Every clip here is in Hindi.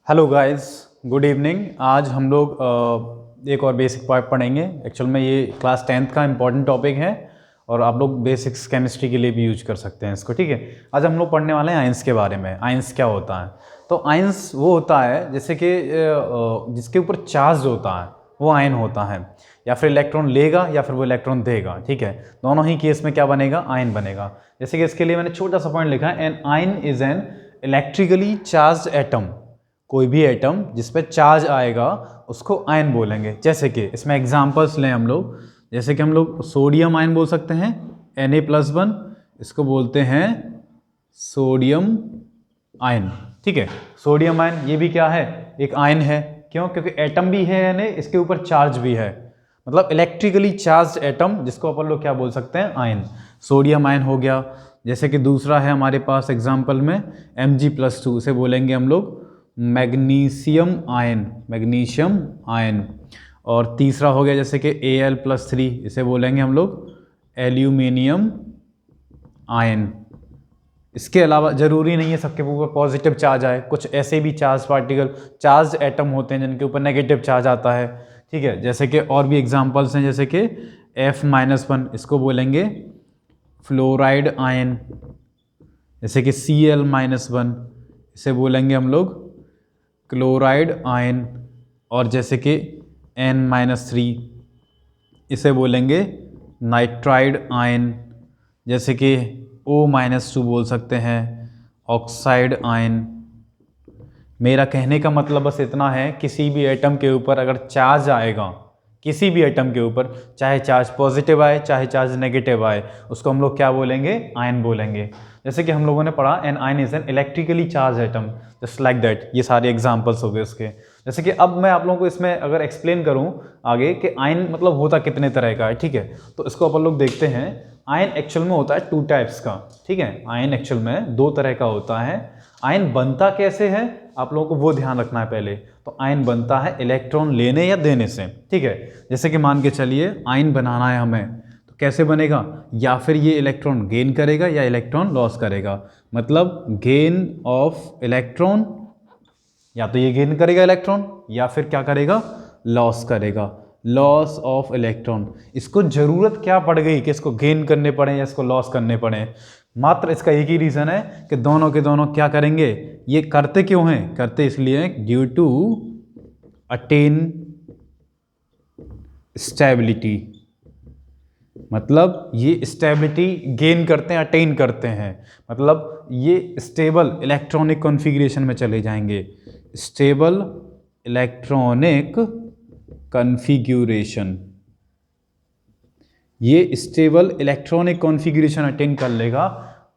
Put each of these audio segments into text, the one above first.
Hello guys, good evening. आज हम लोग एक और बेसिक पार्ट पढ़ेंगे। एक्चुअल में ये क्लास 10th का इम्पॉर्टेंट टॉपिक है और आप लोग बेसिक्स केमिस्ट्री के लिए भी यूज कर सकते हैं इसको। ठीक है, आज हम लोग पढ़ने वाले हैं आयंस के बारे में। आयंस क्या होता है? तो आयंस वो होता है जैसे कि जिसके ऊपर चार्ज होता है वो आयन होता है, या फिर इलेक्ट्रॉन लेगा या फिर वो इलेक्ट्रॉन देगा। ठीक है, दोनों ही केस में क्या बनेगा? आयन बनेगा। जैसे कि इसके लिए मैंने छोटा सा पॉइंट लिखा है, an ion is an electrically charge atom. कोई भी एटम जिस पे चार्ज आएगा उसको आयन बोलेंगे। जैसे कि इसमें एग्जांपल्स लें हम लोग, जैसे कि हम लोग सोडियम आयन बोल सकते हैं, Na+1, इसको बोलते हैं सोडियम आयन। ठीक है, सोडियम आयन ये भी क्या है? एक आयन है। क्यों? क्योंकि एटम भी है Na, इसके ऊपर चार्ज भी है, मतलब इलेक्ट्रिकली चार्ज एटम, जिसको अपन लोग क्या बोल सकते हैं? आयन। सोडियम आयन हो गया। जैसे कि दूसरा है हमारे पास एग्जाम्पल में Mg+2, इसे बोलेंगे हम लोग मैग्नीशियम आयन, मैग्नीशियम आयन। और तीसरा हो गया जैसे कि Al+3, इसे बोलेंगे हम लोग एल्यूमिनियम आयन। इसके अलावा ज़रूरी नहीं है सबके ऊपर पॉजिटिव चार्ज आए, कुछ ऐसे भी चार्ज पार्टिकल, चार्ज एटम होते हैं जिनके ऊपर नेगेटिव चार्ज आता है। ठीक है, जैसे कि और भी एग्जांपल्स हैं, जैसे कि F-1, इसको बोलेंगे फ्लोराइड आयन। जैसे कि Cl-1, इसे बोलेंगे हम लोग क्लोराइड आयन। और जैसे कि N-3, इसे बोलेंगे नाइट्राइड आयन। जैसे कि O-2 बोल सकते हैं ऑक्साइड आयन। मेरा कहने का मतलब बस इतना है, किसी भी एटम के ऊपर अगर चार्ज आएगा, किसी भी एटम के ऊपर, चाहे चार्ज पॉजिटिव आए चाहे चार्ज नेगेटिव आए, उसको हम लोग क्या बोलेंगे? आयन बोलेंगे। जैसे कि हम लोगों ने पढ़ा, an ion is an electrically charge atom, just like that. ये सारे एग्जांपल्स हो गए उसके। जैसे कि अब मैं आप लोगों को इसमें अगर एक्सप्लेन करूं आगे कि आयन मतलब होता कितने तरह का है। ठीक है, तो इसको अपन लोग देखते हैं। आयन एक्चुअल में होता है 2 टाइप्स का। ठीक है, आयन एक्चुअल में 2 तरह का होता है। आयन बनता कैसे है आप लोगों को वो ध्यान रखना है पहले। तो आयन बनता है इलेक्ट्रॉन लेने या देने से। ठीक है, जैसे कि मान के चलिए आयन बनाना है हमें, तो कैसे बनेगा? या फिर ये इलेक्ट्रॉन गेन करेगा या इलेक्ट्रॉन लॉस करेगा, मतलब गेन ऑफ इलेक्ट्रॉन, या तो ये गेन करेगा इलेक्ट्रॉन या फिर क्या करेगा? लॉस करेगा, लॉस ऑफ इलेक्ट्रॉन। इसको जरूरत क्या पड़ गई कि इसको गेन करने पड़े या इसको लॉस करने पड़े? मात्र इसका एक ही रीजन है कि दोनों के दोनों क्या करेंगे। ये करते क्यों हैं? करते इसलिए ड्यू टू अटेन स्टेबिलिटी, मतलब ये स्टेबिलिटी गेन करते हैं, अटेन करते हैं, मतलब ये स्टेबल इलेक्ट्रॉनिक कॉन्फ़िगरेशन में चले जाएंगे। स्टेबल इलेक्ट्रॉनिक कॉन्फ़िगरेशन, ये स्टेबल इलेक्ट्रॉनिक कॉन्फ़िगरेशन अटेन कर लेगा।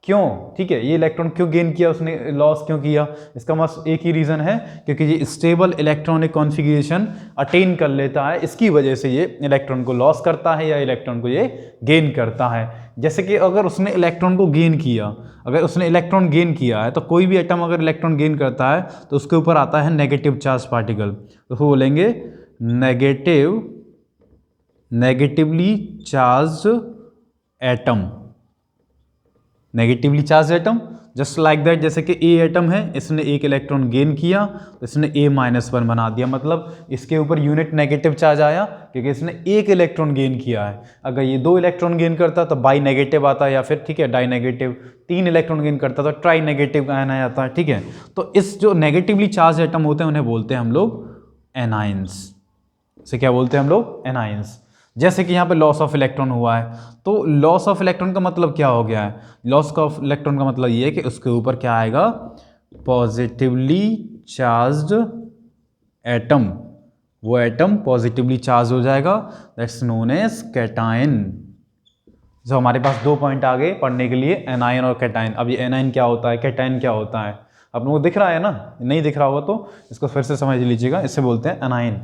क्यों? ठीक है, ये इलेक्ट्रॉन क्यों गेन किया उसने, लॉस क्यों किया? इसका बस एक ही रीज़न है, क्योंकि ये स्टेबल इलेक्ट्रॉनिक कॉन्फ़िगरेशन अटेन कर लेता है, इसकी वजह से ये इलेक्ट्रॉन को लॉस करता है या इलेक्ट्रॉन को ये गेन करता है। जैसे कि अगर उसने इलेक्ट्रॉन को गेन किया, अगर उसने इलेक्ट्रॉन गेन किया है, तो कोई भी एटम अगर इलेक्ट्रॉन गेन करता है तो उसके ऊपर आता है नेगेटिव चार्ज पार्टिकल, तो उसको बोलेंगे negatively charge atom, negatively charge atom. Just like that, जैसे कि ए एटम है, इसने एक इलेक्ट्रॉन गेन किया तो इसने A-1 बना दिया, मतलब इसके ऊपर यूनिट नेगेटिव चार्ज आया क्योंकि इसने एक इलेक्ट्रॉन गेन किया है। अगर ये 2 इलेक्ट्रॉन गेन करता तो बाई नेगेटिव आता, या फिर ठीक है डाई नेगेटिव। 3 इलेक्ट्रॉन गेन करता तो ट्राई नेगेटिव आयन आ जाता है। ठीक है, तो इस जो नेगेटिवली चार्ज एटम होते हैं उन्हें बोलते हैं हम लोग एनायंस। इसे क्या बोलते हैं हम लोग? एनायंस। जैसे कि यहाँ पे लॉस ऑफ इलेक्ट्रॉन हुआ है, तो लॉस ऑफ इलेक्ट्रॉन का मतलब क्या हो गया है? लॉस ऑफ इलेक्ट्रॉन का मतलब ये है कि उसके ऊपर क्या आएगा? पॉजिटिवली चार्ज्ड एटम, वो एटम पॉजिटिवली चार्ज हो जाएगा, दैट्स नोन एज कैटायन। जो हमारे पास 2 पॉइंट आ गए पढ़ने के लिए, एनायन और कैटायन। अब ये एनायन क्या होता है, कैटायन क्या होता है, आप लोगों को दिख रहा है ना? नहीं दिख रहा होगा तो इसको फिर से समझ लीजिएगा। इससे बोलते हैं एनायन,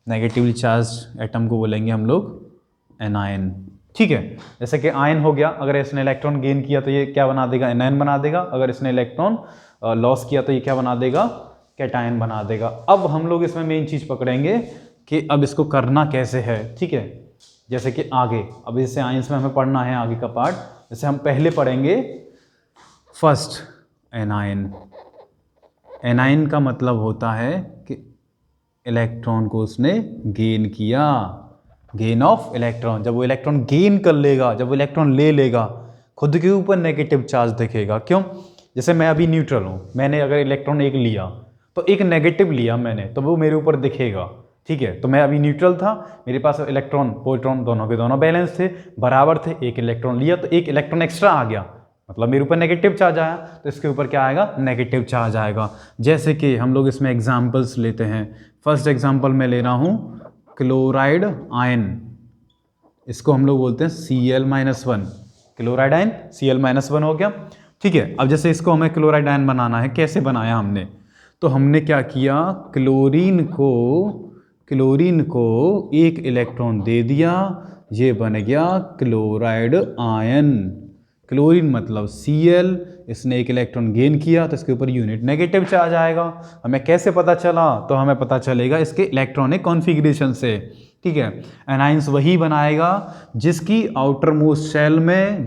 नेगेटिवली चार्ज एटम को बोलेंगे हम लोग एनायन। ठीक है, जैसे कि आयन हो गया, अगर इसने इलेक्ट्रॉन गेन किया तो ये क्या बना देगा? एनायन बना देगा। अगर इसने इलेक्ट्रॉन लॉस किया तो ये क्या बना देगा? कैटायन बना देगा। अब हम लोग इसमें मेन चीज पकड़ेंगे कि अब इसको करना कैसे है। ठीक है, जैसे कि आगे, अब जैसे आयंस में हमें पढ़ना है आगे का पार्ट, जैसे हम पहले पढ़ेंगे फर्स्ट एनायन, एनाइन का मतलब होता है कि इलेक्ट्रॉन को उसने गेन किया, गेन ऑफ इलेक्ट्रॉन। जब वो इलेक्ट्रॉन गेन कर लेगा, जब वो इलेक्ट्रॉन ले लेगा, खुद के ऊपर नेगेटिव चार्ज दिखेगा। क्यों? जैसे मैं अभी न्यूट्रल हूँ, मैंने अगर इलेक्ट्रॉन एक लिया तो एक नेगेटिव लिया मैंने, तो वो मेरे ऊपर दिखेगा। ठीक है, तो मैं अभी न्यूट्रल था, मेरे पास इलेक्ट्रॉन प्रोटॉन दोनों के दोनों बैलेंस थे, बराबर थे। एक इलेक्ट्रॉन लिया तो एक इलेक्ट्रॉन एक्स्ट्रा आ गया, मतलब मेरे ऊपर नेगेटिव चार्ज आया, तो इसके ऊपर क्या आएगा? नेगेटिव चार्ज आएगा। जैसे कि हम लोग इसमें एग्जाम्पल्स लेते हैं। फर्स्ट एग्जाम्पल मैं ले रहा हूँ क्लोराइड आयन, इसको हम लोग बोलते हैं Cl-1। क्लोराइड आयन Cl-1 हो गया। ठीक है, अब जैसे इसको हमें क्लोराइड आयन बनाना है, कैसे बनाया हमने? तो हमने क्या किया, क्लोरीन को एक इलेक्ट्रॉन दे दिया, ये बन गया क्लोराइड आयन। क्लोरीन मतलब Cl, इसने एक इलेक्ट्रॉन गेन किया तो इसके ऊपर यूनिट नेगेटिव चार्ज आएगा। हमें कैसे पता चला? तो हमें पता चलेगा इसके इलेक्ट्रॉनिक कॉन्फ़िगरेशन से। ठीक है, एनाइंस वही बनाएगा जिसकी आउटर मोस्ट शेल में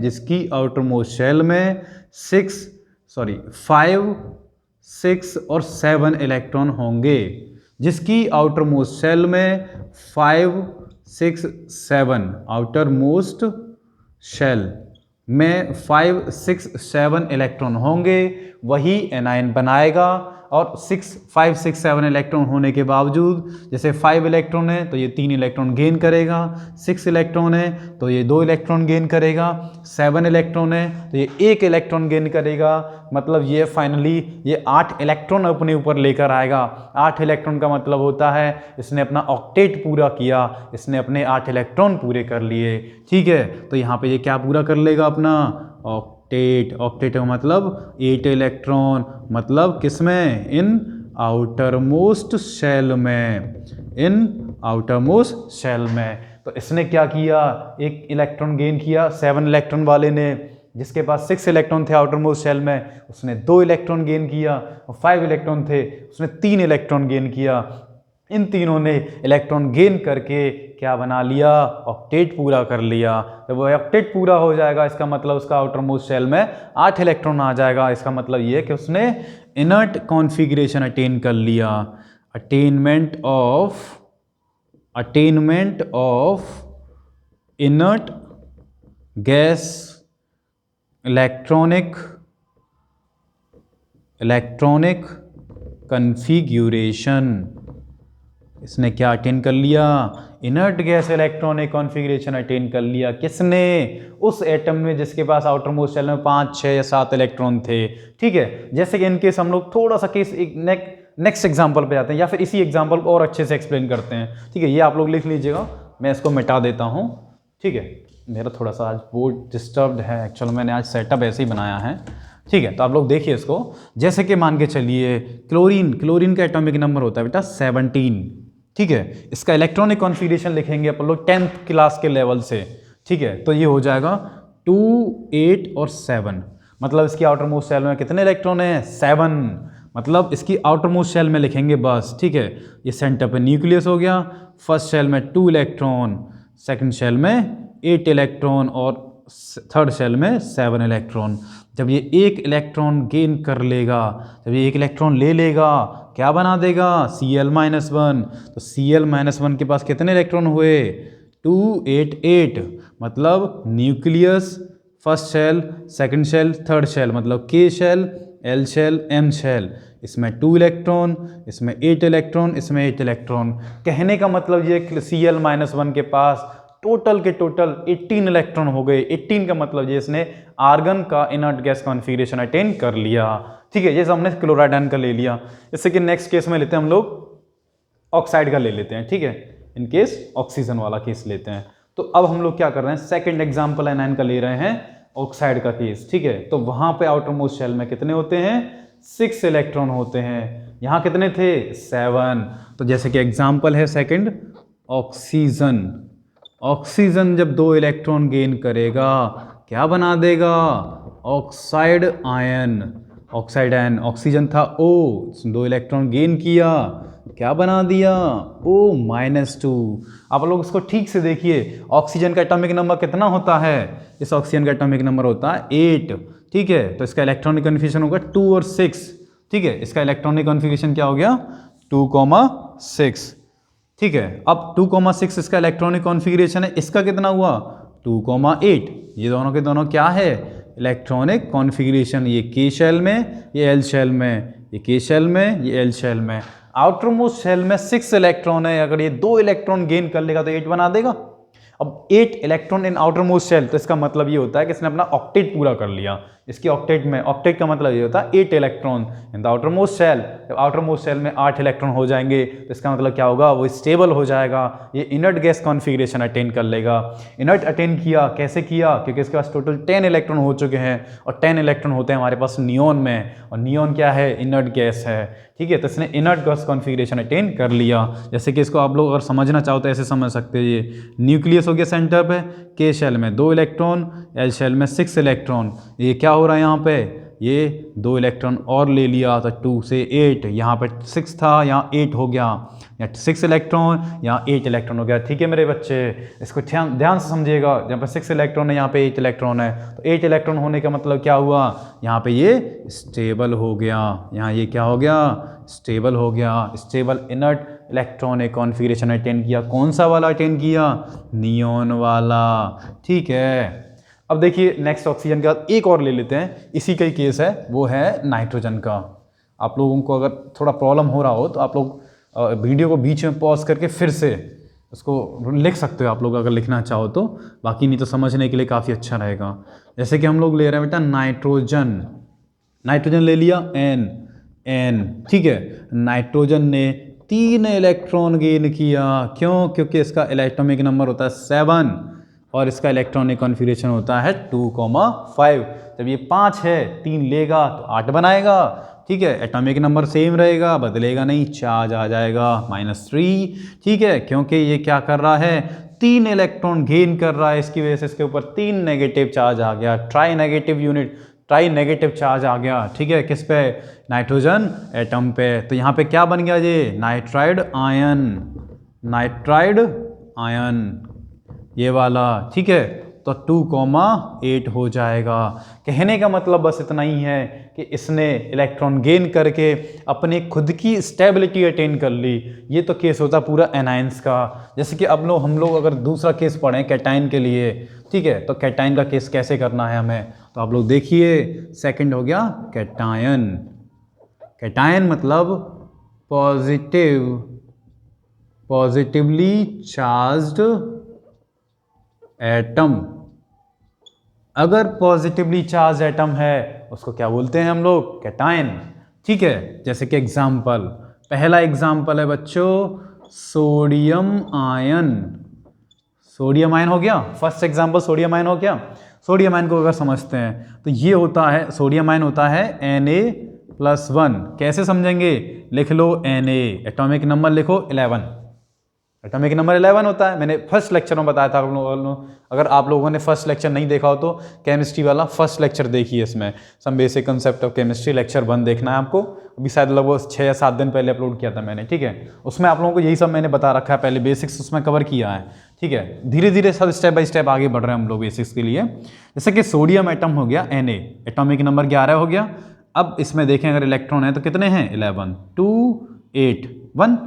5, 6 और 7 इलेक्ट्रॉन होंगे। जिसकी आउटर मोस्ट शेल में 5, 6, 7, आउटर मोस्ट शेल में 5, 6, 7 इलेक्ट्रॉन होंगे, वही एनाइन बनाएगा। और 5, 6, 7 इलेक्ट्रॉन होने के बावजूद, जैसे 5 इलेक्ट्रॉन है तो ये 3 इलेक्ट्रॉन गेन करेगा, 6 इलेक्ट्रॉन है तो ये 2 इलेक्ट्रॉन गेन करेगा, 7 इलेक्ट्रॉन है तो ये 1 इलेक्ट्रॉन गेन करेगा। मतलब ये फाइनली ये 8 इलेक्ट्रॉन अपने ऊपर लेकर आएगा। 8 इलेक्ट्रॉन का मतलब होता है इसने अपना ऑक्टेट पूरा किया, इसने अपने 8 इलेक्ट्रॉन पूरे कर लिए। ठीक है, तो यहाँ पे ये क्या पूरा कर लेगा? अपना ऑक्टेट का मतलब 8 इलेक्ट्रॉन, मतलब किसमें? इन आउटर मोस्ट शेल में। तो इसने क्या किया? एक इलेक्ट्रॉन गेन किया 7 इलेक्ट्रॉन वाले ने। जिसके पास 6 इलेक्ट्रॉन थे आउटर मोस्ट शेल में, उसने 2 इलेक्ट्रॉन गेन किया। और 5 इलेक्ट्रॉन थे, उसने 3 इलेक्ट्रॉन गेन किया। इन तीनों ने इलेक्ट्रॉन गेन करके क्या बना लिया? ऑक्टेट पूरा कर लिया। जब वो ऑक्टेट पूरा हो जाएगा, इसका मतलब उसका आउटर मोस्ट शेल में 8 इलेक्ट्रॉन आ जाएगा। इसका मतलब ये है कि उसने इनर्ट कॉन्फ़िगरेशन अटेन कर लिया। Attainment of inert gas electronic configuration. इसने क्या अटेन कर लिया? Inert gas electronic configuration attain कर लिया। किसने? उस एटम में जिसके पास आउटर मोस्ट शेल में 5, 6 या 7 इलेक्ट्रॉन थे। ठीक है, जैसे कि इनकेस हम लोग थोड़ा सा केस नेक्स्ट एग्जांपल पे जाते हैं, या फिर इसी एग्जांपल को और अच्छे से एक्सप्लेन करते हैं। ठीक है, ये आप लोग लिख लीजिएगा, मैं इसको मिटा देता हूँ। ठीक है, मेरा थोड़ा सा आज बोर्ड डिस्टर्ब्ड है, एक्चुअल मैंने आज सेटअप ऐसे ही बनाया है। ठीक है, तो आप लोग देखिए इसको। जैसे कि मान के चलिए क्लोरीन का एटॉमिक नंबर होता है बेटा 17। ठीक है, इसका इलेक्ट्रॉनिक कॉन्फ़िगरेशन लिखेंगे अपन लोग 10th क्लास के लेवल से। ठीक है, तो ये हो जाएगा 2, 8 और 7। मतलब इसकी आउटर मोस्ट शेल में कितने इलेक्ट्रॉन हैं? 7। मतलब इसकी आउटर मोस्ट शेल में लिखेंगे बस। ठीक है, ये सेंटर पे न्यूक्लियस हो गया। फर्स्ट शेल में 2 इलेक्ट्रॉन, सेकंड शेल में 8 इलेक्ट्रॉन और थर्ड शेल में 7 इलेक्ट्रॉन। जब ये 1 इलेक्ट्रॉन गेन कर लेगा, जब ये 1 इलेक्ट्रॉन ले लेगा, क्या बना देगा? Cl-1। तो Cl-1 के पास कितने इलेक्ट्रॉन हुए? 2, 8, 8। मतलब nucleus, first shell, second shell, third shell, मतलब K shell, L shell, M shell. इसमें 2 इलेक्ट्रॉन, इसमें 8 इलेक्ट्रॉन, इसमें 8 इलेक्ट्रॉन। कहने का मतलब ये Cl-1 के पास टोटल के टोटल 18 इलेक्ट्रॉन हो गए। 18 का मतलब ये इसने आर्गन का इनर्ट गैस कॉन्फ़िगरेशन अटेन कर लिया। ठीक है, जैसे हमने क्लोराइड आयन का ले लिया। इससे कि नेक्स्ट केस में लेते हैं हम लोग ऑक्साइड का ले लेते हैं। ठीक है, इन केस ऑक्सीजन वाला केस लेते हैं। तो अब हम लोग क्या कर रहे हैं? सेकंड एग्जांपल एनायन का ले रहे हैं, ऑक्साइड का केस। ठीक है, तो वहां पे आउटर मोस्ट शेल में कितने होते हैं? 6 इलेक्ट्रॉन होते हैं। यहाँ कितने थे? 7। तो जैसे कि एग्जाम्पल है सेकंड, ऑक्सीजन जब 2 इलेक्ट्रॉन गेन करेगा, क्या बना देगा? Oxide ion. ऑक्सीजन था O, 2 इलेक्ट्रॉन गेन किया, क्या बना दिया? O-2। आप लोग इसको ठीक से देखिए, ऑक्सीजन का एटॉमिक नंबर कितना होता है? इस ऑक्सीजन का एटॉमिक नंबर होता है 8। ठीक है, तो इसका इलेक्ट्रॉनिक कन्फिगरेशन होगा 2 और 6। ठीक है, इसका इलेक्ट्रॉनिक कॉन्फ़िगरेशन क्या हो गया 2,6। ठीक है, अब 2,6 इसका इलेक्ट्रॉनिक कॉन्फ़िगरेशन है, इसका कितना हुआ 2,8। ये दोनों के दोनों क्या है इलेक्ट्रॉनिक कॉन्फ़िगरेशन, ये के शेल में, ये एल शेल में, ये के शेल में, ये एल शेल में। आउटर मोस्ट शेल में 6 इलेक्ट्रॉन है, अगर ये 2 इलेक्ट्रॉन गेन कर लेगा तो 8 बना देगा। अब 8 electron in outermost shell, तो इसका मतलब ये होता है कि इसने अपना ऑक्टेट पूरा कर लिया। इसकी ऑक्टेट में, ऑक्टेट का मतलब ये होता है 8 electron in the outermost shell. जब आउटर मोस्ट शेल में 8 इलेक्ट्रॉन हो जाएंगे तो इसका मतलब क्या होगा, वो स्टेबल हो जाएगा, ये इनर्ट गैस कॉन्फ़िगरेशन अटेन कर लेगा। इनर्ट अटेन किया, कैसे किया, क्योंकि इसके पास टोटल 10 इलेक्ट्रॉन हो चुके हैं, और 10 इलेक्ट्रॉन होते हैं हमारे पास नियॉन में, और नियॉन क्या है इनर्ट गैस है। ठीक है, तो इसने इनर्ट गैस कॉन्फ़िगरेशन अटेन कर लिया। जैसे कि इसको आप लोग अगर समझना चाहो तो ऐसे समझ सकते हैं, ये न्यूक्लियस हो गया सेंटर पे, के शेल में 2 इलेक्ट्रॉन, एल शेल में 6 इलेक्ट्रॉन। ये क्या हो रहा है यहाँ पे, ये 2 इलेक्ट्रॉन और ले लिया तो 2 से 8, यहाँ पे 6 था यहाँ 8 हो गया, या 6 इलेक्ट्रॉन यहाँ 8 इलेक्ट्रॉन हो गया। ठीक है मेरे बच्चे, इसको ध्यान से समझिएगा, जहाँ पे 6 इलेक्ट्रॉन है यहाँ पे 8 इलेक्ट्रॉन है, तो 8 इलेक्ट्रॉन होने का मतलब क्या हुआ, यहाँ पे ये स्टेबल हो गया, यहाँ ये क्या हो गया स्टेबल हो गया। Stable inert electronic configuration attain किया, कौन सा वाला अटेन किया, नियॉन वाला। ठीक है, अब देखिए नेक्स्ट ऑक्सीजन के बाद एक और ले लेते हैं, इसी का ही केस है, वो है नाइट्रोजन का। आप लोगों को अगर थोड़ा प्रॉब्लम हो रहा हो तो आप लोग वीडियो को बीच में पॉज करके फिर से उसको लिख सकते हो, आप लोग अगर लिखना चाहो तो, बाकी नहीं तो समझने के लिए काफ़ी अच्छा रहेगा। जैसे कि हम लोग ले रहे हैं बेटा नाइट्रोजन, नाइट्रोजन ले लिया एन, ठीक है, नाइट्रोजन ने 3 इलेक्ट्रॉन गेन किया, क्यों, क्योंकि इसका एटॉमिक नंबर होता है 7 और इसका इलेक्ट्रॉनिक कॉन्फ़िगरेशन होता है 2,5। जब ये 5 है 3 लेगा तो 8 बनाएगा। ठीक है, एटॉमिक नंबर सेम रहेगा, बदलेगा नहीं, चार्ज आ जाएगा -3। ठीक है, क्योंकि ये क्या कर रहा है 3 इलेक्ट्रॉन गेन कर रहा है, इसकी वजह से इसके ऊपर 3 नेगेटिव चार्ज आ गया, ट्राई नेगेटिव चार्ज आ गया। ठीक है, किस पे, नाइट्रोजन एटम पे। तो यहाँ पे क्या बन गया ये नाइट्राइड आयन, ये वाला। ठीक है, तो 2,8 हो जाएगा। कहने का मतलब बस इतना ही है कि इसने इलेक्ट्रॉन गेन करके अपने खुद की स्टेबिलिटी अटेन कर ली। ये तो केस होता पूरा एनायंस का। जैसे कि अब हम लोग अगर दूसरा केस पढ़ें कैटाइन के लिए, ठीक है, तो कैटाइन का केस कैसे करना है हमें, तो आप लोग देखिए, सेकंड हो गया कैटायन। कैटायन मतलब पॉजिटिवली चार्ज्ड एटम। अगर पॉजिटिवली चार्ज एटम है उसको क्या बोलते हैं हम लोग, कैटायन। ठीक है, जैसे कि एग्जाम्पल, पहला एग्जाम्पल है बच्चों सोडियम आयन हो गया, फर्स्ट एग्जाम्पल सोडियम आयन हो गया। सोडियम आयन को अगर समझते हैं तो ये होता है, सोडियम आयन होता है Na+1। कैसे समझेंगे, लिख लो Na, एटॉमिक नंबर लिखो 11, एटॉमिक नंबर 11 होता है। मैंने फर्स्ट लेक्चर में बताया था आप लोगों, अगर आप लोगों ने फर्स्ट लेक्चर नहीं देखा हो तो केमिस्ट्री वाला फर्स्ट लेक्चर देखिए, इसमें some basic concept of chemistry lecture 1 देखना है आपको। अभी शायद लगभग 6 या 7 दिन पहले अपलोड किया था मैंने। ठीक है, उसमें आप लोगों को यही सब मैंने बता रखा है, पहले बेसिक्स उसमें कवर किया है। ठीक है, धीरे धीरे सब स्टेप बाय स्टेप आगे बढ़ रहे हैं हम लोग बेसिक्स के लिए। जैसे कि सोडियम एटम हो गया Na, एटॉमिक नंबर 11 हो गया। अब इसमें देखें अगर इलेक्ट्रॉन है तो कितने हैं 11, 2, 8, 1,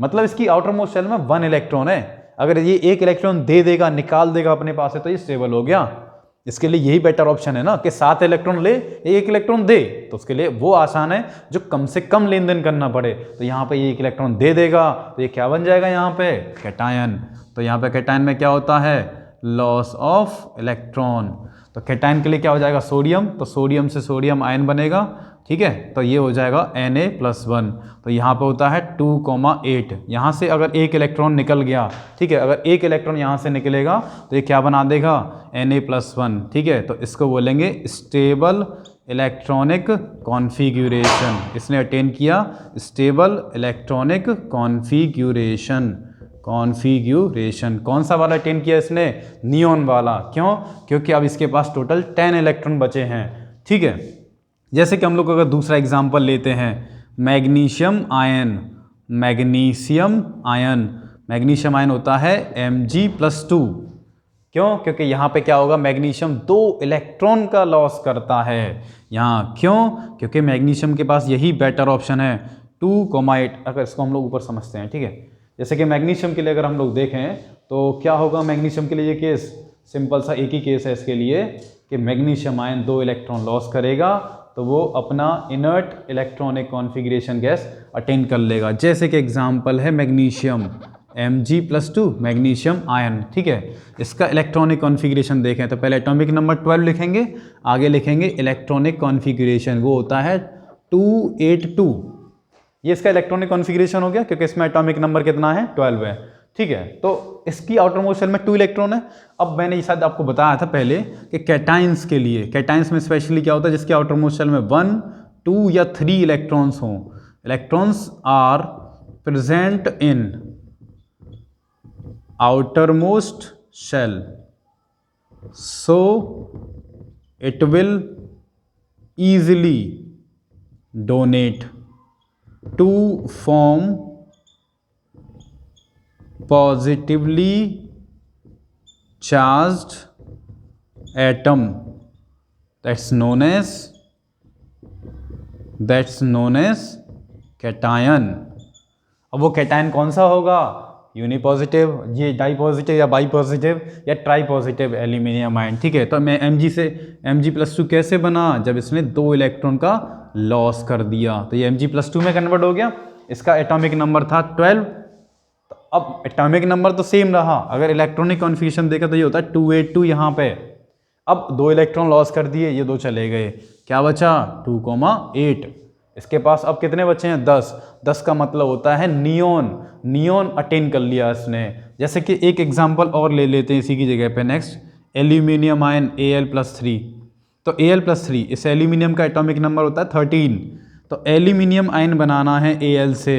मतलब इसकी आउटर मोस्ट शेल में 1 इलेक्ट्रॉन है। अगर ये 1 इलेक्ट्रॉन दे देगा, निकाल देगा अपने पास से, तो ये स्टेबल हो गया। इसके लिए यही बेटर ऑप्शन है ना कि 7 इलेक्ट्रॉन ले, 1 इलेक्ट्रॉन दे, तो उसके लिए वो आसान है जो कम से कम लेन देन करना पड़े। तो यहाँ पे ये 1 इलेक्ट्रॉन दे देगा तो ये क्या बन जाएगा यहाँ पे कैटायन। तो यहाँ पे कैटायन में क्या होता है, लॉस ऑफ इलेक्ट्रॉन। तो कैटायन के लिए क्या हो जाएगा सोडियम, तो सोडियम से सोडियम आयन बनेगा। ठीक है, तो ये हो जाएगा Na+1। तो यहाँ पे होता है 2,8। यहाँ से अगर 1 इलेक्ट्रॉन निकल गया, ठीक है, अगर 1 इलेक्ट्रॉन यहाँ से निकलेगा तो ये क्या बना देगा Na+1। ठीक है, तो इसको बोलेंगे स्टेबल इलेक्ट्रॉनिक कॉन्फ़िगरेशन। इसने अटेन किया स्टेबल इलेक्ट्रॉनिक कॉन्फ़िगरेशन। कौन सा वाला अटेन किया इसने, नियॉन वाला। क्यों, क्योंकि अब इसके पास टोटल 10 इलेक्ट्रॉन बचे हैं। ठीक है, जैसे कि हम लोग अगर दूसरा एग्जाम्पल लेते हैं मैग्नीशियम आयन होता है Mg+2। क्यों? क्योंकि यहाँ पे क्या होगा, मैग्नीशियम 2 इलेक्ट्रॉन का लॉस करता है यहाँ। क्यों? क्योंकि मैग्नीशियम के पास यही बेटर ऑप्शन है 2,8। अगर इसको हम लोग ऊपर समझते हैं, ठीक है, जैसे कि मैग्नीशियम के लिए अगर हम लोग देखें तो क्या होगा, मैग्नीशियम के लिए ये केस सिंपल सा एक ही केस है इसके लिए कि मैग्नीशियम आयन 2 इलेक्ट्रॉन लॉस करेगा तो वो अपना inert electronic configuration gas attain कर लेगा। जैसे कि एग्जांपल है मैग्नीशियम Mg+2 मैग्नीशियम आयन, ठीक है। इसका इलेक्ट्रॉनिक कॉन्फ़िगरेशन देखें तो पहले एटॉमिक नंबर 12 लिखेंगे, आगे लिखेंगे इलेक्ट्रॉनिक कॉन्फ़िगरेशन, वो होता है 282। ये इसका इलेक्ट्रॉनिक कॉन्फ़िगरेशन हो गया क्योंकि इसमें एटॉमिक नंबर कितना है, 12 है, ठीक है। तो इसकी आउटर मोस्ट शेल में 2 इलेक्ट्रॉन है। अब मैंने ये शायद आपको बताया था पहले कि कैटाइंस के लिए, कैटाइंस में स्पेशली क्या होता है, जिसके आउटर मोस्ट शेल में 1, 2 या 3 इलेक्ट्रॉन्स हों। Electrons are present in outermost shell, so it will easily donate to form positively charged atom that's known as cation। अब वो कैटायन कौन सा होगा, यूनिपॉजिटिव, ये डाई पॉजिटिव या बाई पॉजिटिव या ट्राई पॉजिटिव एल्यूमिनियम आयन, ठीक है। तो मैं Mg+2 कैसे बना, जब इसने 2 इलेक्ट्रॉन का लॉस कर दिया तो ये Mg+2 में कन्वर्ट हो गया। इसका एटॉमिक नंबर था 12, तो अब एटॉमिक नंबर तो सेम रहा, अगर इलेक्ट्रॉनिक कॉन्फ़िगरेशन देखा तो ये होता है 282 यहाँ पे। अब 2 इलेक्ट्रॉन लॉस कर दिए, ये 2 चले गए, क्या बचा 2,8। इसके पास अब कितने बचे हैं, 10 का मतलब होता है नियोन अटेन कर लिया इसने। जैसे कि एक एग्जांपल और ले लेते हैं इसी की जगह पे, नेक्स्ट एल्यूमिनियम आयन Al+3। तो Al+3 इस एल्यूमिनियम का एटॉमिक नंबर होता है 13। तो एल्यूमिनियम आयन बनाना है Al से,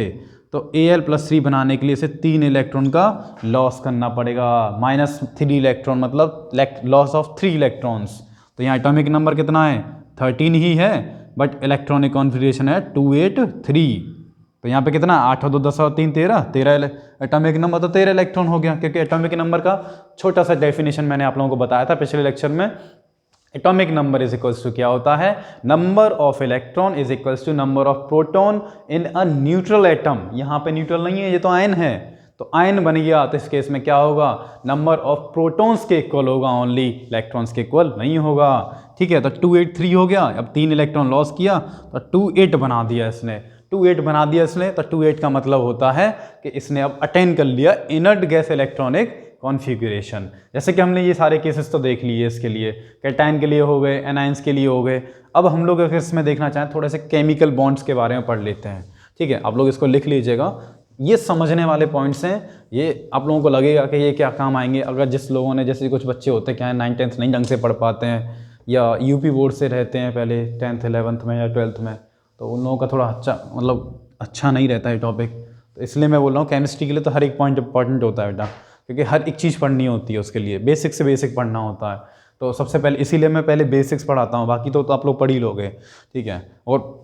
तो Al+3 बनाने के लिए इसे 3 इलेक्ट्रॉन का लॉस करना पड़ेगा, -3 इलेक्ट्रॉन मतलब लॉस ऑफ 3 इलेक्ट्रॉन्स। तो यहाँ एटॉमिक नंबर कितना है, 13 ही है, बट इलेक्ट्रॉनिक कॉन्फ़िगरेशन है 283। तो यहाँ पे कितना, 8 और 2 10 और 3 13 एटॉमिक नंबर, तो 13 इलेक्ट्रॉन हो गया। क्योंकि एटॉमिक नंबर का छोटा सा डेफिनेशन मैंने आप लोगों को बताया था पिछले लेक्चर में। Atomic number is equals to क्या होता है, number of electron is equals to number of proton in a neutral atom. यहाँ पे न्यूट्रल नहीं है, ये तो आयन है, तो आयन बन गया, तो इस केस में क्या होगा, नंबर ऑफ प्रोटॉन्स के इक्वल होगा ओनली, इलेक्ट्रॉन्स के इक्वल नहीं होगा, ठीक है। तो 283 हो गया, अब 3 इलेक्ट्रॉन लॉस किया तो 28 बना दिया इसने, 28 बना दिया इसने। तो 28 का मतलब होता है कि इसने अब अटेन कर लिया इनर्ट गैस इलेक्ट्रॉनिक कॉन्फ़िगरेशन। जैसे कि हमने ये सारे केसेस तो देख लिए, इसके लिए कैटायन के लिए हो गए, एनायंस के लिए हो गए। अब हम लोग अगर इसमें देखना चाहें थोड़े से केमिकल बॉन्ड्स के बारे में पढ़ लेते हैं, ठीक है। आप लोग इसको लिख लीजिएगा, ये समझने वाले पॉइंट्स हैं, ये आप लोगों को लगेगा कि ये क्या काम आएंगे। अगर जिस लोगों ने, जैसे कुछ बच्चे होते हैं क्या है 9th 10th नहीं ढंग से पढ़ पाते हैं, या यूपी बोर्ड से रहते हैं पहले 10th 11th में या 12th में, तो उन लोगों का थोड़ा अच्छा नहीं रहता है टॉपिक। तो इसलिए मैं बोल रहा हूँ केमिस्ट्री के लिए तो हर एक पॉइंट इंपॉर्टेंट होता है बेटा, क्योंकि हर एक चीज़ पढ़नी होती है, उसके लिए बेसिक से बेसिक पढ़ना होता है। तो सबसे पहले इसीलिए मैं पहले बेसिक्स पढ़ाता हूँ, बाकी तो आप लोग पढ़ ही लोगे, ठीक है। और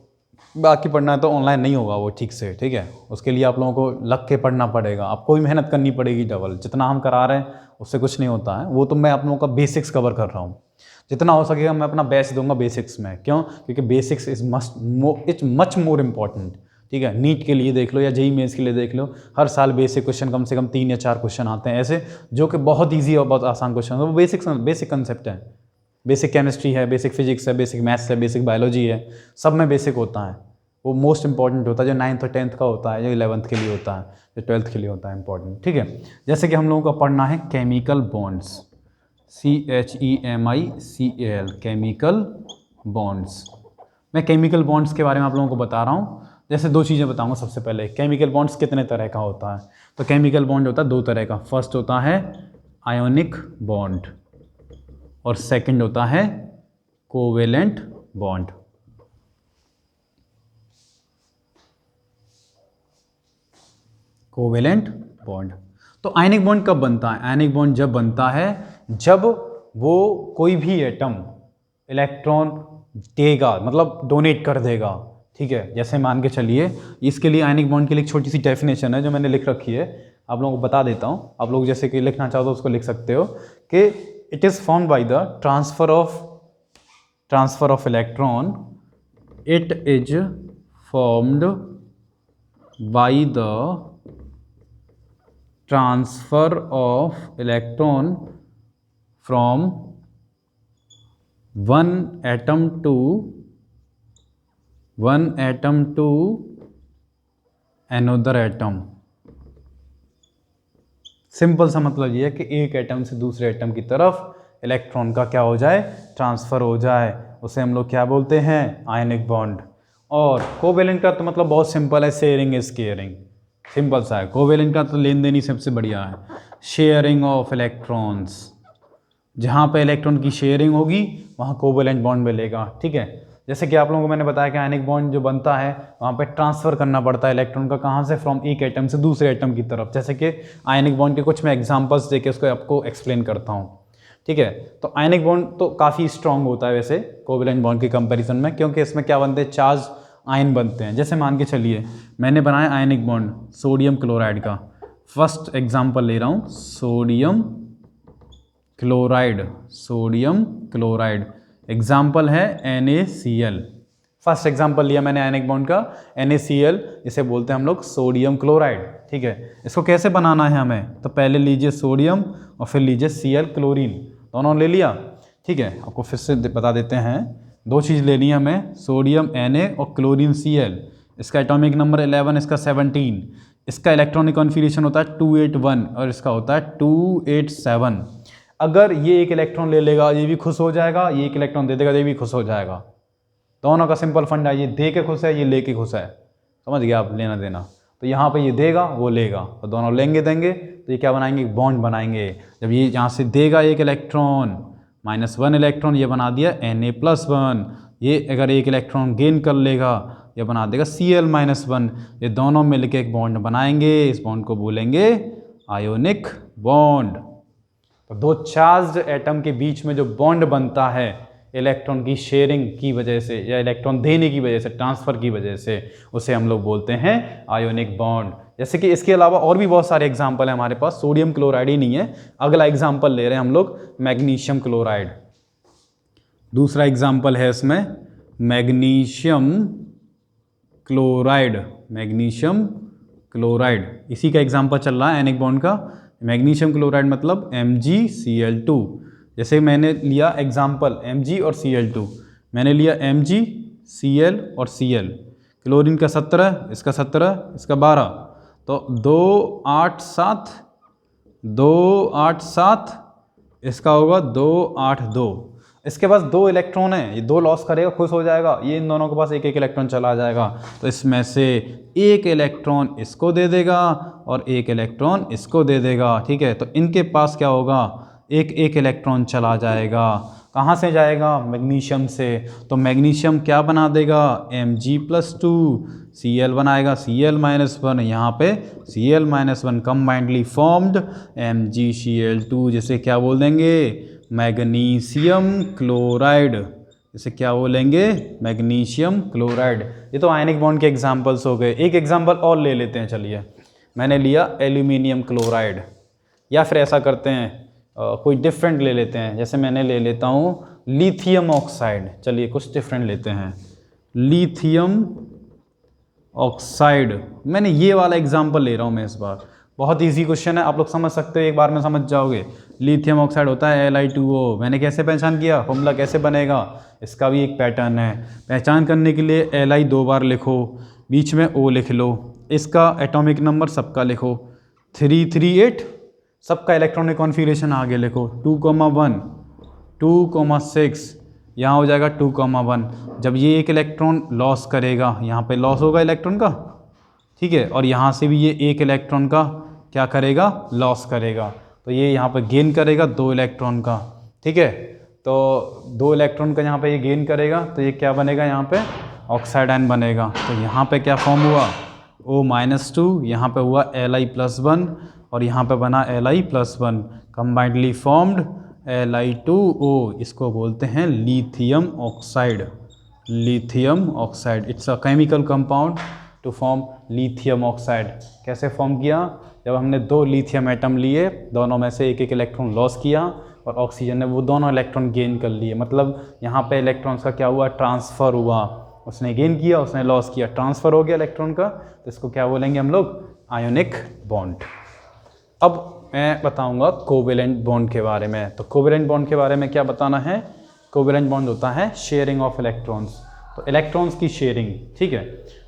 बाकी पढ़ना है तो ऑनलाइन नहीं होगा वो ठीक से, ठीक है। उसके लिए आप लोगों को लग के पढ़ना पड़ेगा, आपको भी मेहनत करनी पड़ेगी डबल। जितना हम करा रहे हैं उससे कुछ नहीं होता है, वो तो मैं आप लोगों का बेसिक्स कवर कर रहा हूँ। जितना हो सकेगा मैं अपना बेस्ट दूंगा बेसिक्स में। क्यों? क्योंकि basics is much more important, ठीक है। नीट के लिए देख लो या जेईई मेंस के लिए देख लो, हर साल बेसिक क्वेश्चन कम से कम 3 या 4 क्वेश्चन आते हैं ऐसे, जो कि बहुत ईजी और बहुत आसान क्वेश्चन है। वो बेसिक कंसेप्ट है, बेसिक केमिस्ट्री है, बेसिक फिजिक्स है, बेसिक मैथ्स है, बेसिक बायोलॉजी है, सब में बेसिक होता है। वो मोस्ट इंपॉर्टेंट होता है, जो 9th और 10th का होता है, जो 11th के लिए होता है, जो 12th के लिए होता है इंपॉर्टेंट, ठीक है। जैसे कि हम लोगों को पढ़ना है chemical bonds, CHEMICAL, chemical bonds. मैं केमिकल बॉन्ड्स के बारे में आप लोगों को बता रहा हूँ। जैसे 2 चीज़ें बताऊँगा। सबसे पहले केमिकल बॉन्ड्स कितने तरह का होता है, तो केमिकल बॉन्ड होता है 2 तरह का। फर्स्ट होता है आयोनिक बॉन्ड और सेकंड होता है कोवेलेंट बॉन्ड। Covalent bond. तो आयनिक बॉन्ड कब बनता है? आयनिक बॉन्ड जब बनता है जब वो कोई भी एटम इलेक्ट्रॉन देगा, मतलब डोनेट कर देगा, ठीक है। जैसे मान के चलिए, इसके लिए आयनिक बॉन्ड के लिए एक छोटी सी डेफिनेशन है जो मैंने लिख रखी है, आप लोगों को बता देता हूँ, आप लोग जैसे कि लिखना चाहो तो उसको लिख सकते हो कि it is formed by the transfer of electron, it is formed by the transfer of electron from one atom to another atom। Simple सा मतलब ये है कि एक एटम से दूसरे एटम की तरफ इलेक्ट्रॉन का क्या हो जाए, ट्रांसफ़र हो जाए, उसे हम लोग क्या बोलते हैं, आयनिक बॉन्ड। और कोवेलेंट का तो मतलब बहुत सिंपल है, शेयरिंग इज केयरिंग, सिंपल सा है। कोवेलेंट का तो लेन देन ही सबसे बढ़िया है, शेयरिंग ऑफ इलेक्ट्रॉन्स, जहाँ पे इलेक्ट्रॉन की शेयरिंग होगी वहाँ कोवेलेंट बॉन्ड मिलेगा, ठीक है। जैसे कि आप लोगों को मैंने बताया कि आयनिक बॉन्ड जो बनता है वहाँ पे ट्रांसफ़र करना पड़ता है इलेक्ट्रॉन का, कहाँ से, फ्रॉम एक एटम से दूसरे एटम की तरफ। जैसे कि आयनिक बॉन्ड के कुछ मैं एग्जांपल्स देके उसको आपको एक्सप्लेन करता हूँ, ठीक है। तो आयनिक बॉन्ड तो काफ़ी स्ट्रॉन्ग होता है वैसे कोवेलेंट बॉन्ड के कंपेरिजन में, क्योंकि इसमें क्या बनते हैं, चार्ज आयन बनते हैं। जैसे मान के चलिए मैंने बनाया आयनिक बॉन्ड सोडियम क्लोराइड का, फर्स्ट एग्जाम्पल ले रहा हूँ, सोडियम क्लोराइड, एग्जाम्पल है NaCl। फर्स्ट एग्जाम्पल लिया मैंने आयनिक बॉन्ड का, NaCl, इसे बोलते हैं हम लोग सोडियम क्लोराइड, ठीक है। इसको कैसे बनाना है हमें, तो पहले लीजिए सोडियम और फिर लीजिए Cl, क्लोरीन, दोनों ले लिया, ठीक है। आपको फिर से बता देते हैं, दो चीज़ लेनी है हमें, सोडियम Na और क्लोरीन Cl। इसका एटॉमिक नंबर 11, इसका 17, इसका इलेक्ट्रॉनिक कॉन्फिगरेशन होता है 281 और इसका होता है 287। अगर ये एक इलेक्ट्रॉन ले लेगा ये भी खुश हो जाएगा, ये एक इलेक्ट्रॉन दे देगा ये भी खुश हो जाएगा, दोनों का सिंपल फंडा, ये दे के खुश है, ये ले के खुश है, समझ गया आप, लेना देना। तो यहाँ पे ये देगा वो लेगा, तो दोनों लेंगे देंगे, तो ये क्या बनाएंगे, बॉन्ड बनाएंगे। जब ये यहाँ से देगा एक इलेक्ट्रॉन, -1 इलेक्ट्रॉन, ये बना दिया Na+1, ये अगर एक इलेक्ट्रॉन गेन कर लेगा ये बना देगा Cl-1, ये दोनों मिलकर एक बॉन्ड बनाएंगे, इस बॉन्ड को बोलेंगे आयोनिक बॉन्ड। तो दो चार्ज्ड एटम के बीच में जो बॉन्ड बनता है इलेक्ट्रॉन की शेयरिंग की वजह से या इलेक्ट्रॉन देने की वजह से, ट्रांसफ़र की वजह से, उसे हम लोग बोलते हैं आयोनिक बॉन्ड। जैसे कि इसके अलावा और भी बहुत सारे एग्जाम्पल हैं हमारे पास, सोडियम क्लोराइड ही नहीं है, अगला एग्जाम्पल ले रहे हैं हम लोग मैग्नीशियम क्लोराइड। दूसरा एग्जाम्पल है इसमें मैग्नीशियम क्लोराइड, इसी का एग्जाम्पल चल रहा है आयनिक बॉन्ड का। मैग्नीशियम क्लोराइड मतलब MgCl2। जैसे मैंने लिया एग्जाम्पल Mg और Cl2, मैंने लिया Mg, Cl और Cl, क्लोरीन का 17, इसका 17, इसका 12, तो 287, इसका होगा 282। इसके पास 2 इलेक्ट्रॉन है, ये 2 लॉस करेगा, खुश हो जाएगा, ये इन दोनों के पास एक एक इलेक्ट्रॉन चला जाएगा, तो इसमें से एक इलेक्ट्रॉन इसको दे देगा और एक इलेक्ट्रॉन इसको दे देगा, ठीक है। तो इनके पास क्या होगा, एक एक इलेक्ट्रॉन चला जाएगा, कहाँ से जाएगा, मैग्नीशियम से, तो मैग्नीशियम क्या बना देगा, Mg+2, Cl बनाएगा Cl-1, यहाँ पे Cl-1 कंबाइंडली फॉर्म्ड MgCl2, जिसे क्या बोल देंगे, मैग्नीशियम क्लोराइड, इसे क्या बोलेंगे, मैग्नीशियम क्लोराइड। ये तो आयनिक बॉन्ड के एग्जांपल्स हो गए। एक एग्जांपल और ले लेते हैं, चलिए, मैंने लिया एल्यूमिनियम क्लोराइड, या फिर ऐसा करते हैं कोई डिफरेंट ले लेते हैं, जैसे मैंने ले लेता हूँ लिथियम ऑक्साइड। चलिए कुछ डिफरेंट लेते हैं, लिथियम ऑक्साइड, मैंने ये वाला एग्जांपल ले रहा हूँ मैं इस बार, बहुत इजी क्वेश्चन है, आप लोग समझ सकते हो, एक बार में समझ जाओगे। लिथियम ऑक्साइड होता है Li2O, मैंने कैसे पहचान किया, फॉर्मूला कैसे बनेगा, इसका भी एक पैटर्न है। पहचान करने के लिए Li 2 बार लिखो, बीच में O लिख लो, इसका एटॉमिक नंबर सबका लिखो 338, सबका इलेक्ट्रॉनिक कॉन्फिगरेशन आगे लिखो 2,1, 2,6, यहाँ हो जाएगा 2,1। जब ये एक इलेक्ट्रॉन लॉस करेगा, यहाँ पे लॉस होगा इलेक्ट्रॉन का, ठीक है, और यहाँ से भी ये एक इलेक्ट्रॉन का क्या करेगा, लॉस करेगा, तो ये यहाँ पे गेन करेगा 2 इलेक्ट्रॉन का, ठीक है। तो 2 इलेक्ट्रॉन का यहाँ पे ये गेन करेगा, तो ये क्या बनेगा, यहाँ पे ऑक्साइड आयन बनेगा। तो यहाँ पे क्या फॉर्म हुआ, O-2, यहाँ पे हुआ Li+1 और यहाँ पे बना Li+1, कंबाइंडली फॉर्म्ड Li2O, इसको बोलते हैं lithium oxide. Lithium oxide, it's a chemical compound to form lithium oxide. कैसे फॉर्म किया? जब हमने 2 लिथियम एटम लिए, दोनों में से एक एक इलेक्ट्रॉन लॉस किया और ऑक्सीजन ने वो दोनों इलेक्ट्रॉन गेन कर लिए। मतलब यहाँ पे इलेक्ट्रॉन्स का क्या हुआ? ट्रांसफ़र हुआ। उसने गेन किया, उसने लॉस किया, ट्रांसफ़र हो गया इलेक्ट्रॉन का, तो इसको क्या बोलेंगे हम लोग? Ionic bond. अब मैं बताऊंगा कोवेलेंट बॉन्ड के बारे में। तो कोवेलेंट बॉन्ड के बारे में क्या बताना है? कोवेलेंट बॉन्ड होता है शेयरिंग ऑफ इलेक्ट्रॉन्स, तो इलेक्ट्रॉन्स की शेयरिंग, ठीक है।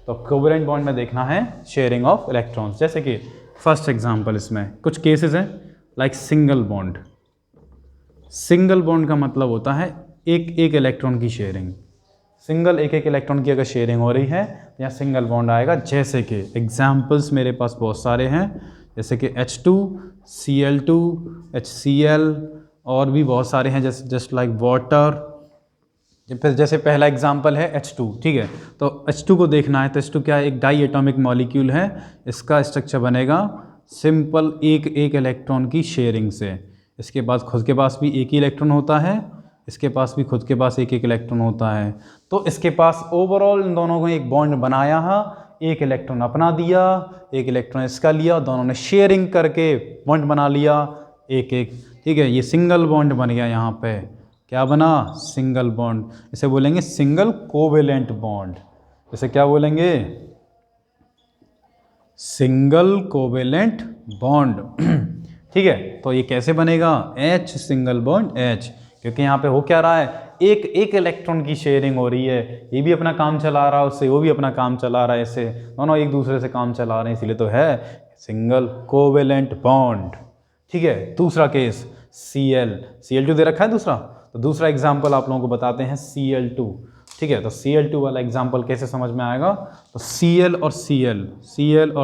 तो कोवेलेंट बॉन्ड में देखना है शेयरिंग ऑफ इलेक्ट्रॉन्स। जैसे कि फर्स्ट एग्जांपल, इसमें कुछ केसेस हैं like single bond. Single bond का मतलब होता है एक एक इलेक्ट्रॉन की शेयरिंग। सिंगल एक एक इलेक्ट्रॉन की अगर शेयरिंग हो रही है तो यहाँ सिंगल बॉन्ड आएगा। जैसे कि एग्जाम्पल्स मेरे पास बहुत सारे हैं, जैसे कि H2, Cl2, HCl और भी बहुत सारे हैं, जैसे जस्ट लाइक वाटर। फिर जैसे पहला एग्जाम्पल है H2, ठीक है। तो H2 को देखना है तो H2 क्या है? एक डाई एटॉमिक मॉलिक्यूल है। इसका स्ट्रक्चर बनेगा सिंपल एक एक इलेक्ट्रॉन की शेयरिंग से। इसके बाद खुद के पास भी एक ही इलेक्ट्रॉन होता है, इसके पास भी खुद के पास एक एक इलेक्ट्रॉन होता है। तो इसके पास ओवरऑल इन दोनों को एक बॉन्ड बनाया है, एक इलेक्ट्रॉन अपना दिया, एक इलेक्ट्रॉन इसका लिया, दोनों ने शेयरिंग करके बॉन्ड बना लिया एक एक, ठीक है। ये सिंगल बॉन्ड बन गया। यहाँ पे क्या बना? Single bond. इसे बोलेंगे सिंगल कोवेलेंट बॉन्ड। इसे क्या बोलेंगे? सिंगल कोवेलेंट बॉन्ड, ठीक है। तो ये कैसे बनेगा? H सिंगल बॉन्ड H, क्योंकि यहाँ पे हो क्या रहा है? एक एक इलेक्ट्रॉन की शेयरिंग हो रही है। ये भी अपना काम चला रहा है उससे, वो भी अपना काम चला रहा है इससे, दोनों एक दूसरे से काम चला रहे हैं, इसीलिए तो है सिंगल कोवेलेंट बॉन्ड, ठीक है। दूसरा केस Cl2 दे रखा है दूसरा। तो दूसरा एग्जाम्पल आप लोगों को बताते हैं Cl2, ठीक है। तो Cl2 वाला एग्जाम्पल कैसे समझ में आएगा? तो Cl और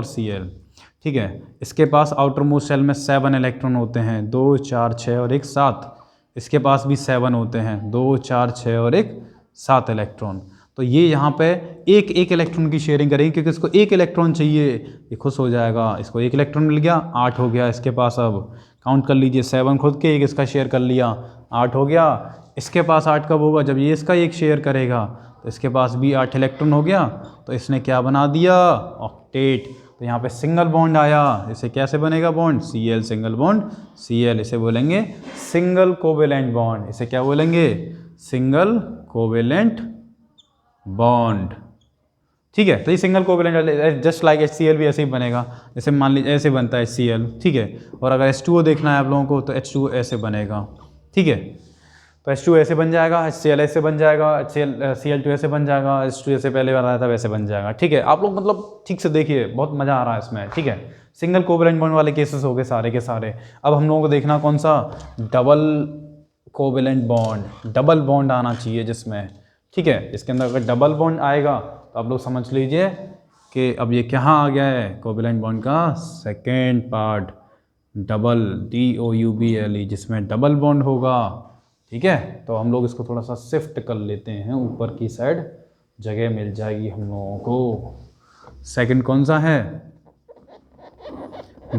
Cl, ठीक है। इसके पास आउटर मोस्ट शेल में 7 इलेक्ट्रॉन होते हैं, 2, 4, 6 और 1, 7। इसके पास भी 7 होते हैं, 2, 4, 6 और 1, 7 इलेक्ट्रॉन। तो ये यहाँ पे एक एक इलेक्ट्रॉन की शेयरिंग करेंगे, क्योंकि इसको एक इलेक्ट्रॉन चाहिए, ये खुश हो जाएगा। इसको एक इलेक्ट्रॉन मिल गया, 8 हो गया इसके पास। अब काउंट कर लीजिए, 7 खुद के, एक इसका शेयर कर लिया, 8 हो गया। इसके पास 8 कब होगा? जब ये इसका एक शेयर करेगा, तो इसके पास भी 8 इलेक्ट्रॉन हो गया। तो इसने क्या बना दिया? ऑक्टेट। तो यहाँ पे सिंगल बॉन्ड आया। इसे कैसे बनेगा bond? Cl single bond Cl। इसे बोलेंगे सिंगल कोवेलेंट बॉन्ड। इसे क्या बोलेंगे? सिंगल कोवेलेंट बॉन्ड, ठीक है। तो ये single covalent, just like HCl भी ऐसे ही बनेगा। जैसे मान लीजिए ऐसे बनता है HCl, ठीक है। और अगर H2O देखना है आप लोगों को, तो H2O ऐसे बनेगा, ठीक है। तो H2 ऐसे बन जाएगा, HCl ऐसे बन जाएगा, Cl2 ऐसे बन जाएगा, H2 ऐसे पहले बनाया था वैसे बन जाएगा, ठीक है। आप लोग मतलब ठीक से देखिए, बहुत मज़ा आ रहा है इसमें, ठीक है। सिंगल कोवेलेंट बॉन्ड वाले केसेस हो गए सारे के सारे। अब हम लोगों को देखना कौन सा? Double covalent bond. Double bond आना चाहिए जिसमें, ठीक है। इसके अंदर अगर डबल बॉन्ड आएगा तो आप लोग समझ लीजिए कि अब ये कहाँ आ गया है? कोवेलेंट बॉन्ड का सेकेंड पार्ट, डबल, DOUBLE, जिसमें डबल बॉन्ड होगा, ठीक है। तो हम लोग इसको थोड़ा सा शिफ्ट कर लेते हैं, ऊपर की साइड जगह मिल जाएगी हम लोगों को। सेकंड कौन सा है?